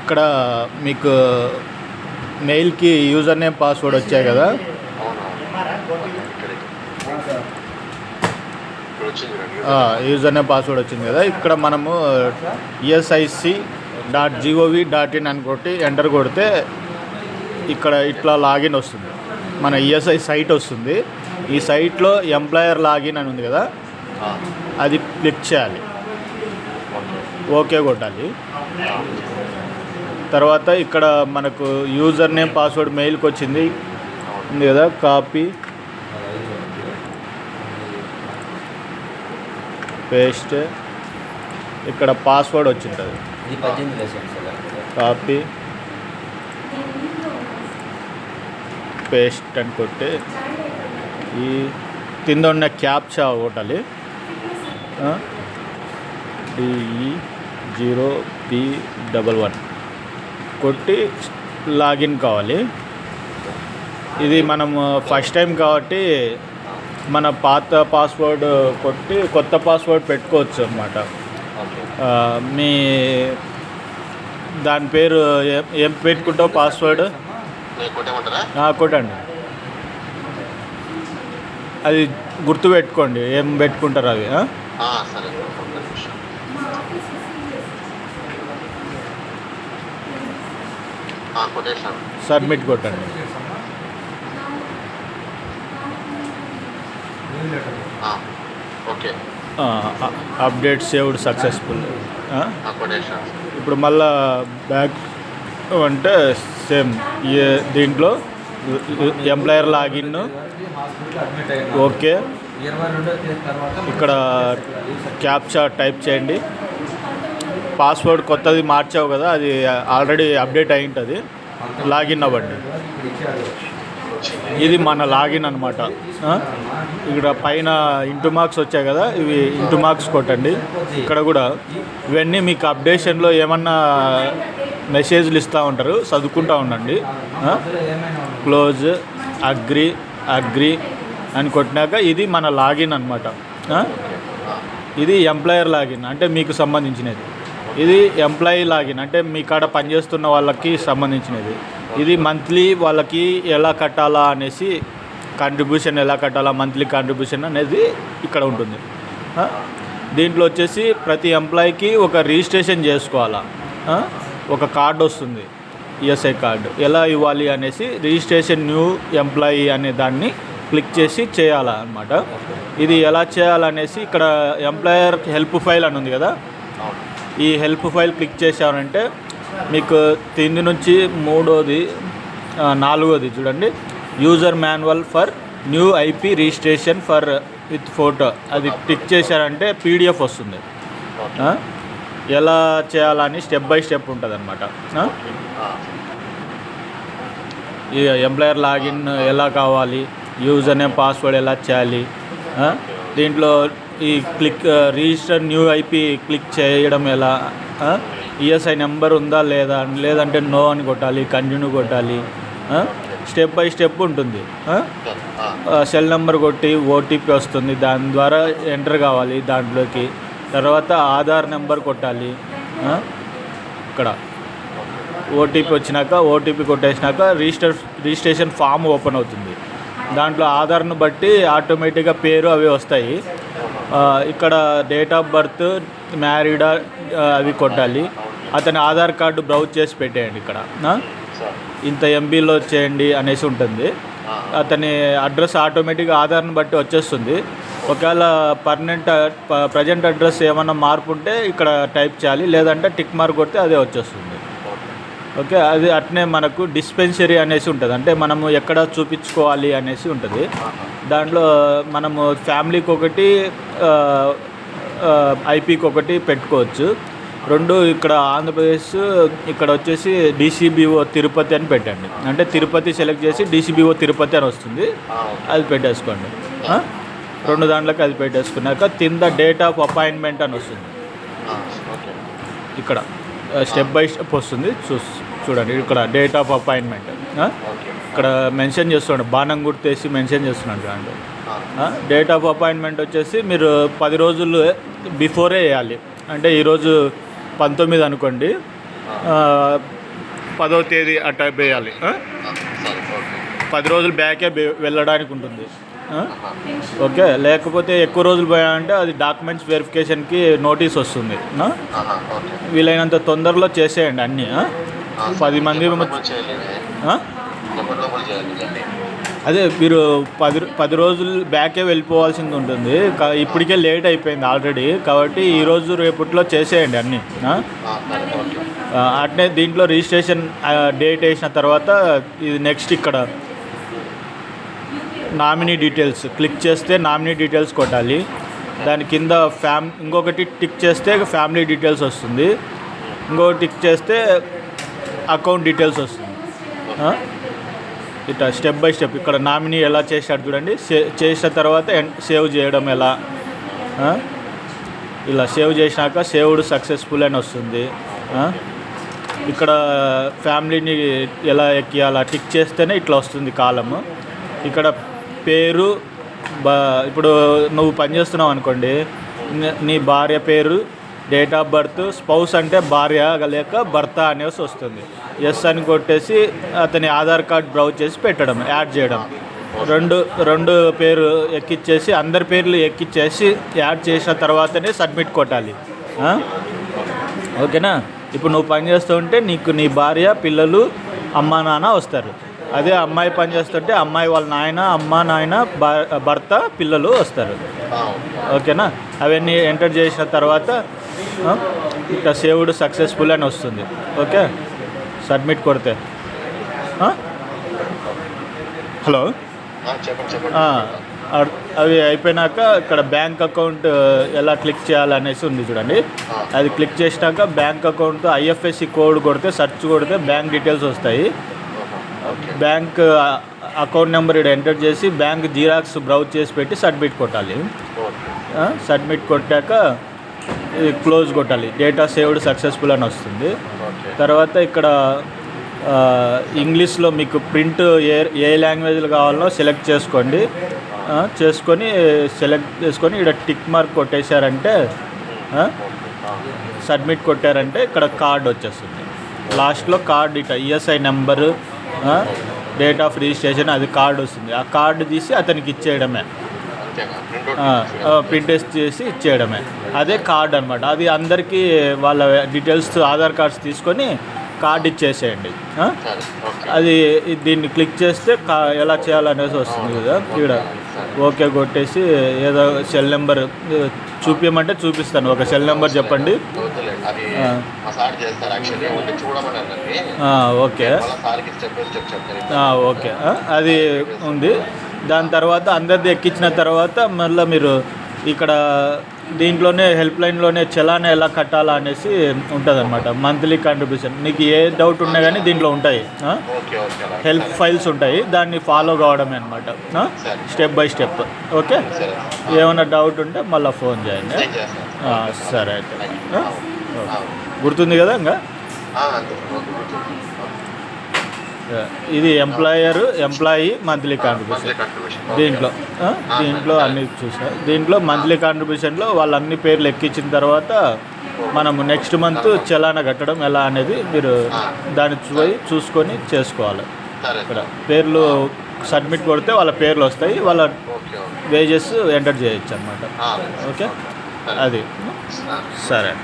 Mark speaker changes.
Speaker 1: ఇక్కడ మీకు మెయిల్కి యూజర్ నేమ్ పాస్వర్డ్ వచ్చాయి కదా. యూజర్ నేమ్ పాస్వర్డ్ వచ్చింది కదా. ఇక్కడ మనము esic.gov.in అని కొట్టి ఎంటర్ కొడితే ఇక్కడ ఇట్లా లాగిన్ వస్తుంది. మన ఈఎస్ఐ సైట్ వస్తుంది. ఈ సైట్లో ఎంప్లాయర్ లాగిన్ అని ఉంది కదా, అది క్లిక్ చేయాలి. ఓకే కొట్టాలి. తర్వాత ఇక్కడ మనకు యూజర్ నేమ్ పాస్వర్డ్ మెయిల్కి వచ్చింది ఉంది కదా, కాపీ పేస్ట్. ఇక్కడ పాస్వర్డ్ వచ్చింటుంది, కాపీ పేస్ట్ అని కొట్టి ఈ కింద ఉన్న క్యాప్చా కొట్టాలి. DE0P11 కొట్టి లాగిన్ కావాలి. ఇది మనం ఫస్ట్ టైం కాబట్టి మన పాత పాస్వర్డ్ కొట్టి కొత్త పాస్వర్డ్ పెట్టుకోవచ్చు అన్నమాట. మీ దాని పేరు ఏం పెట్టుకుంటావు పాస్వర్డ్ కొట్టండి. అది గుర్తు పెట్టుకోండి ఏం పెట్టుకుంటారు అవి. సబ్మిట్ కొట్టండి. Update saved successful. ఇప్పుడు మళ్ళా బ్యాక్ అంటే సేమ్ దీంట్లో ఎంప్లాయర్ లాగిన్ ఓకే. ఇక్కడ క్యాప్చా టైప్ చేయండి. పాస్వర్డ్ కొత్తది మార్చావు కదా, అది ఆల్రెడీ అప్డేట్ అయి ఉంటుంది. లాగిన్ అవ్వండి. ఇది మన లాగిన్ అనమాట. ఇక్కడ పైన ఇంటూ మార్క్స్ వచ్చాయి కదా, ఇవి ఇంటూ మార్క్స్ కొట్టండి. ఇక్కడ కూడా ఇవన్నీ మీకు అప్డేషన్లో ఏమన్నా మెసేజ్లు ఇస్తూ ఉంటారు, చదువుకుంటూ ఉండండి. క్లోజ్ అగ్రి అని కొట్టినాక ఇది మన లాగిన్ అనమాట. ఇది ఎంప్లాయర్ లాగిన్ అంటే మీకు సంబంధించినది. ఇది ఎంప్లాయీ లాగిన్ అంటే మీ కాడ పనిచేస్తున్న వాళ్ళకి సంబంధించినది. ఇది మంత్లీ వాళ్ళకి ఎలా కట్టాలా అనేసి, కాంట్రిబ్యూషన్ ఎలా కట్టాలా, మంత్లీ కాంట్రిబ్యూషన్ అనేది ఇక్కడ ఉంటుంది. దీంట్లో వచ్చేసి ప్రతి ఎంప్లాయీకి ఒక రిజిస్ట్రేషన్ చేసుకోవాలా. ఒక కార్డు వస్తుంది, ఈఎస్ఐ కార్డు. ఎలా ఇవ్వాలి అనేసి రిజిస్ట్రేషన్ న్యూ ఎంప్లాయీ అనే దాన్ని క్లిక్ చేసి చేయాలన్నమాట. ఇది ఎలా చేయాలనేసి ఇక్కడ ఎంప్లాయర్ హెల్ప్ ఫైల్ అని ఉంది కదా, ఈ హెల్ప్ ఫైల్ క్లిక్ చేశారంటే మీకు కింది నుంచి నాలుగోది చూడండి, user manual for new IP registration for with photo. అది క్లిక్ చేశారంటే పీడిఎఫ్ వస్తుంది. ఎలా చేయాలని స్టెప్ బై స్టెప్ ఉంటుంది అనమాట. ఈ ఎంప్లాయర్ లాగిన్ ఎలా కావాలి, యూజర్ నేమ్ పాస్వర్డ్ ఎలా చేయాలి, దీంట్లో ఈ click register new IP click చేయడం ఎలా, ఈఎస్ఐ నెంబర్ ఉందా లేదా, లేదంటే నో అని కొట్టాలి, కంటిన్యూ కొట్టాలి. స్టెప్ బై స్టెప్ ఉంటుంది. సెల్ నెంబర్ కొట్టి ఓటీపీ వస్తుంది, దాని ద్వారా ఎంటర్ కావాలి దాంట్లోకి. తర్వాత ఆధార్ నెంబర్ కొట్టాలి. ఇక్కడ ఓటీపీ వచ్చినాక ఓటీపీ కొట్టేసినాక రిజిస్ట్రేషన్ ఫామ్ ఓపెన్ అవుతుంది. దాంట్లో ఆధార్ను బట్టి ఆటోమేటిక్గా పేరు అవి వస్తాయి. ఇక్కడ డేట్ ఆఫ్ బర్త్, మ్యారీడా అవి కొట్టాలి. అతని ఆధార్ కార్డు బ్రౌజ్ చేసి పెట్టేయండి. ఇక్కడ ఇంత ఎంబీలో చేయండి అనేసి ఉంటుంది. అతని అడ్రస్ ఆటోమేటిక్గా ఆధార్ని బట్టి వచ్చేస్తుంది. ఒకవేళ ప్రజెంట్ అడ్రస్ ఏమన్నా మార్పు ఉంటే ఇక్కడ టైప్ చేయాలి, లేదంటే టిక్ మార్క్ కొడితే అదే వచ్చేస్తుంది. ఓకే, అది అట్నే మనకు డిస్పెన్సరీ అనేసి ఉంటుంది, అంటే మనము ఎక్కడ చూపించుకోవాలి అనేసి ఉంటుంది. దాంట్లో మనము ఫ్యామిలీకి ఒకటి, ఐపీకి ఒకటి పెట్టుకోవచ్చు. రెండు ఇక్కడ ఆంధ్రప్రదేశ్, ఇక్కడ వచ్చేసి డీసీబీఓ తిరుపతి అని పెట్టండి. అంటే తిరుపతి సెలెక్ట్ చేసి డీసీబీఓ తిరుపతి అని వస్తుంది, అది పెట్టేసుకోండి. రెండు దాంట్లోకి అది పెట్టేసుకున్నాక కింద డేట్ ఆఫ్ అపాయింట్మెంట్ అని వస్తుంది. ఇక్కడ స్టెప్ బై స్టెప్ వస్తుంది, చూడండి. ఇక్కడ డేట్ ఆఫ్ అపాయింట్మెంట్ ఇక్కడ మెన్షన్ చేస్తున్నాడు, బాణం గుర్తేసి మెన్షన్ చేస్తున్నాడు. దాంట్లో డేట్ ఆఫ్ అపాయింట్మెంట్ వచ్చేసి మీరు 10 రోజులు బిఫోరే వేయాలి. అంటే ఈరోజు 19 అనుకోండి, 10వ తేదీ అట్లా వేయాలి.
Speaker 2: సరే ఓకే.
Speaker 1: 10 రోజులు బ్యాకే వెళ్ళడానికి ఉంటుంది. ఓకే, లేకపోతే ఎక్కువ రోజులు పోయామంటే అది డాక్యుమెంట్స్ వెరిఫికేషన్కి నోటీస్ వస్తుంది.
Speaker 2: ఓకే.
Speaker 1: వీలైనంత తొందరలో చేసేయండి అన్నీ. 10 మంది అదే మీరు 10 రోజులు బ్యాకే వెళ్ళిపోవాల్సింది ఉంటుంది. ఇప్పటికే లేట్ అయిపోయింది ఆల్రెడీ, కాబట్టి ఈరోజు రేపట్లో చేసేయండి అన్నీ. అట్నే దీంట్లో రిజిస్ట్రేషన్ డేట్ వేసిన తర్వాత ఇది నెక్స్ట్ ఇక్కడ నామినీ డీటెయిల్స్ క్లిక్ చేస్తే నామినీ డీటెయిల్స్ కొట్టాలి. దాని కింద ఇంకొకటి టిక్ చేస్తే ఫ్యామిలీ డీటెయిల్స్ వస్తుంది. ఇంకొకటి టిక్ చేస్తే అకౌంట్ డీటెయిల్స్ వస్తుంది. ఇట్లా స్టెప్ బై స్టెప్ ఇక్కడ నామినీ ఎలా చేశాడు చూడండి. చేసిన తర్వాత సేవ్ చేయడం ఎలా, ఇలా సేవ్ చేసినాక సేవ్డ్ సక్సెస్ఫుల్ అని వస్తుంది. ఇక్కడ ఫ్యామిలీని ఎలా ఎక్కియాలా టిక్ చేస్తేనే ఇట్లా వస్తుంది కాలము. ఇక్కడ పేరు ఇప్పుడు నువ్వు పనిచేస్తున్నావు అనుకోండి, నీ భార్య పేరు, డేట్ ఆఫ్ బర్త్, స్పౌస్ అంటే భార్య లేక భర్త అనేసి వస్తుంది. ఎస్ అని కొట్టేసి అతని ఆధార్ కార్డ్ బ్రౌజ్ చేసి పెట్టడం, యాడ్ చేయడం. రెండు పేరు ఎక్కిచ్చేసి అందరి పేర్లు ఎక్కిచ్చేసి యాడ్ చేసిన తర్వాతనే సబ్మిట్ కొట్టాలి. ఓకేనా? ఇప్పుడు నువ్వు పని చేస్తూ ఉంటే నీకు నీ భార్య, పిల్లలు, అమ్మ, నాన్న వస్తారు. అదే అమ్మాయి పని చేస్తుంటే అమ్మాయి వాళ్ళ నాయన, అమ్మ, నాయన, భర్త, పిల్లలు వస్తారు. ఓకేనా? అవన్నీ ఎంటర్ చేసిన తర్వాత ఇట్లా సేవ్డ్ సక్సెస్ఫుల్ అని వస్తుంది. ఓకే, సబ్మిట్ కొడితే హలో అవి అయిపోయినాక ఇక్కడ బ్యాంక్ అకౌంట్ ఎలా క్లిక్ చేయాలనేసి ఉంది చూడండి. అది క్లిక్ చేసినాక బ్యాంక్ అకౌంట్ ఐఎఫ్ఎస్సి కోడ్ కొడితే సెర్చ్ కొడితే బ్యాంక్ డీటెయిల్స్ వస్తాయి. బ్యాంక్ అకౌంట్ నెంబర్ ఇక్కడ ఎంటర్ చేసి బ్యాంక్ జిరాక్స్ బ్రౌజ్ చేసి పెట్టి సబ్మిట్ కొట్టాలి. సబ్మిట్ కొట్టాక క్లోజ్ కొట్టాలి. డేటా సేవ్డ్ సక్సెస్ఫుల్ అని వస్తుంది. తర్వాత ఇక్కడ ఇంగ్లీష్లో మీకు ప్రింట్ ఏ లాంగ్వేజ్లో కావాలో సెలెక్ట్ చేసుకొని ఇక్కడ టిక్ మార్క్ కొట్టేశారంటే, సబ్మిట్ కొట్టారంటే ఇక్కడ కార్డ్ వచ్చేస్తుంది. లాస్ట్లో కార్డ్ ఇట్లా ESI number, date of registration అది కార్డు వస్తుంది. ఆ కార్డు తీసి అతనికి ఇచ్చేయడమే, ప్రింట్ చేసి ఇచ్చేయడమే. అదే కార్డ్ అనమాట. అది అందరికీ వాళ్ళ డీటెయిల్స్ ఆధార్ కార్డ్స్ తీసుకొని కార్డు ఇచ్చేసేయండి. అది దీన్ని క్లిక్ చేస్తే ఎలా చేయాలనేసి వస్తుంది కదా. ఇక్కడ ఓకే కొట్టేసి ఏదో సెల్ నెంబర్ చూపించమంటే చూపిస్తాను. ఒక సెల్ నెంబర్ చెప్పండి. ఓకే ఓకే, అది ఉంది. దాని తర్వాత అందరిది ఎక్కించిన తర్వాత మళ్ళీ మీరు ఇక్కడ దీంట్లోనే హెల్ప్ లైన్లోనే చలానా ఎలా కట్టాలా అనేసి ఉంటుంది అనమాట. మంత్లీ కాంట్రిబ్యూషన్ నీకు ఏ డౌట్ ఉన్నా కానీ దీంట్లో ఉంటాయి. హెల్ప్ ఫైల్స్ ఉంటాయి, దాన్ని ఫాలో కావడమే అనమాట, స్టెప్ బై స్టెప్. ఓకే, ఏమైనా డౌట్ ఉంటే మళ్ళీ ఫోన్ చేయండి. సరే అయితే గుర్తుంది కదా. ఇంకా ఇది ఎంప్లాయీ మంత్లీ కాంట్రిబ్యూషన్. దీంట్లో అన్ని చూసా. దీంట్లో మంత్లీ కాంట్రిబ్యూషన్లో వాళ్ళ అన్ని పేర్లు ఎక్కించిన తర్వాత మనము నెక్స్ట్ మంత్ చలానా కట్టడం ఎలా అనేది మీరు దాన్ని చూసుకొని చేసుకోవాలి. ఇక్కడ పేర్లు సబ్మిట్ కొడితే వాళ్ళ పేర్లు వస్తాయి, వాళ్ళ వేజెస్ ఎంటర్ చేయొచ్చు అన్నమాట. ఓకే, అది సరే.